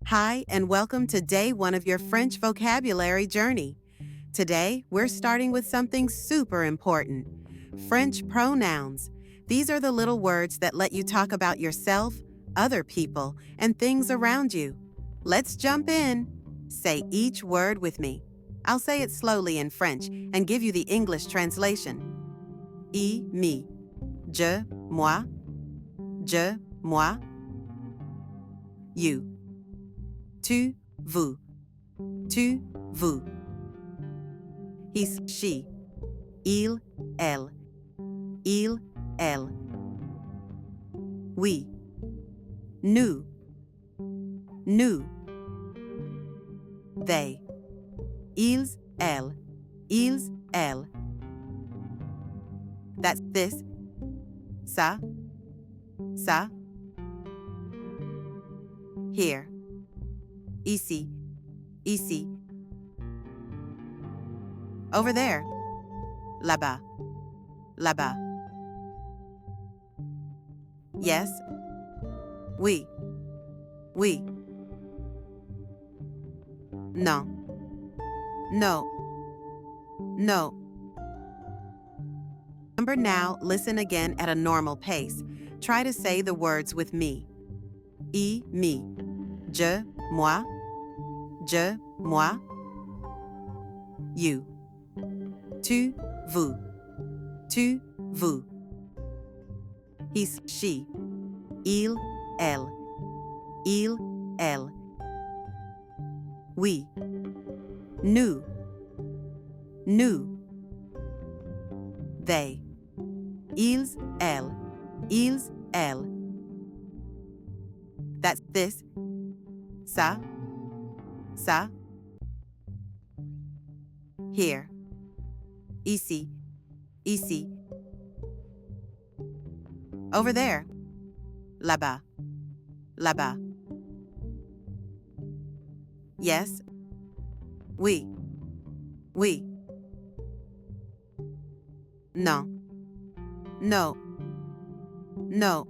Hi, and welcome to day one of your French vocabulary journey. Today, we're starting with something super important French pronouns. These are the little words that let you talk about yourself, other people, and things around you. Let's jump in. Say each word with me. I'll say it slowly in French and give you the English translation. I, me. Je, moi. Je, moi. You. Tu, vous. Tu, vous. He's, she. Il, elle. Il, elle. We. Nous. Nous. They. Ils, elles. Ils, elles. That's this. Ça. Ça. Here. Ici. Ici. Over there. Là-bas. Là-bas. Yes. Oui. Oui. Non. No. No. Remember now, listen again at a normal pace. Try to say the words with me. I, me. Je, moi. Je, moi. You. Tu, vous. Tu, vous. He's, she. Il, elle. Il, elle. We. Nous. Nous. They. Ils, elles. Ils, elles. That's this. Ça. Ça. Here. Ici. Ici. Over there. Là-bas. Là-bas. Yes. Oui. Oui. No. No. No.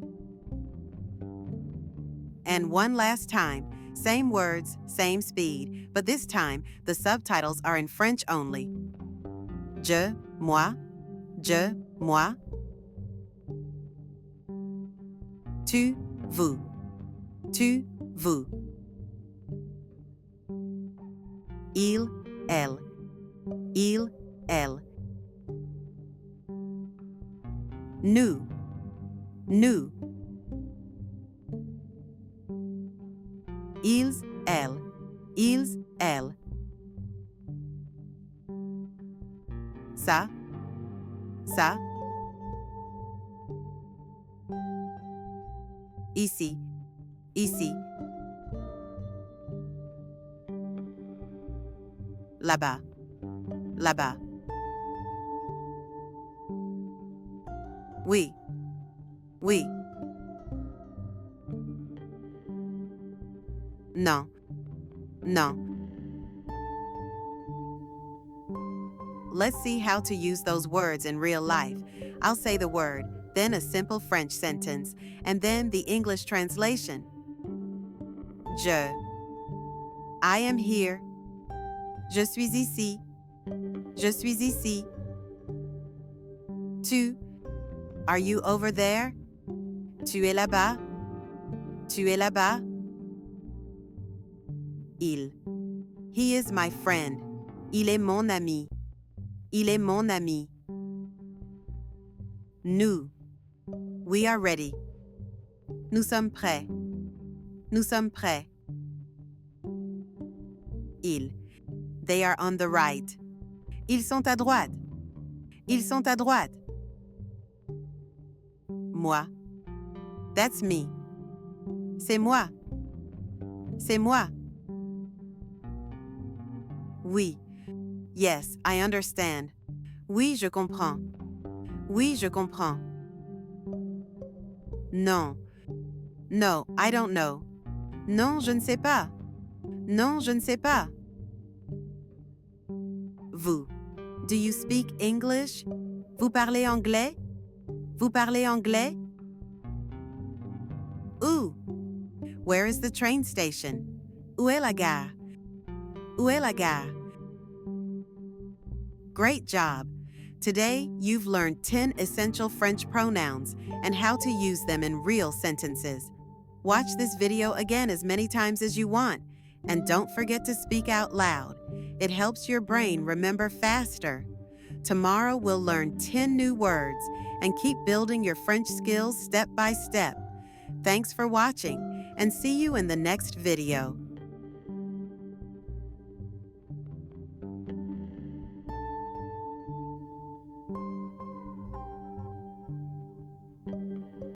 And one last time. Same words, same speed, but this time the subtitles are in French only. Je, moi. Je, moi. Tu, vous. Tu, vous. Il, elle. Il, elle. Nous. Nous. Ils, elles. Ils, elles. Ça. Ça. Ici. Ici. Là-bas. Là-bas. Oui. Oui. Non. Non. Let's see how to use those words in real life. I'll say the word, then a simple French sentence, and then the English translation. Je. I am here. Je suis ici. Je suis ici. Tu. Are you over there? Tu es là-bas. Tu es là-bas. Il. He is my friend. Il est mon ami. Il est mon ami. Nous. We are ready. Nous sommes prêts. Nous sommes prêts. Ils. They are on the right. Ils sont à droite. Ils sont à droite. Moi. That's me. C'est moi. C'est moi. Oui. Yes, I understand. Oui, je comprends. Oui, je comprends. Non. No, I don't know. Non, je ne sais pas. Non, je ne sais pas. Vous. Do you speak English? Vous parlez anglais? Vous parlez anglais? Où? Where is the train station? Où est la gare? Où est la gare? Great job! Today, you've learned 10 essential French pronouns and how to use them in real sentences. Watch this video again as many times as you want, and don't forget to speak out loud. It helps your brain remember faster. Tomorrow, we'll learn 10 new words and keep building your French skills step by step. Thanks for watching, and see you in the next video.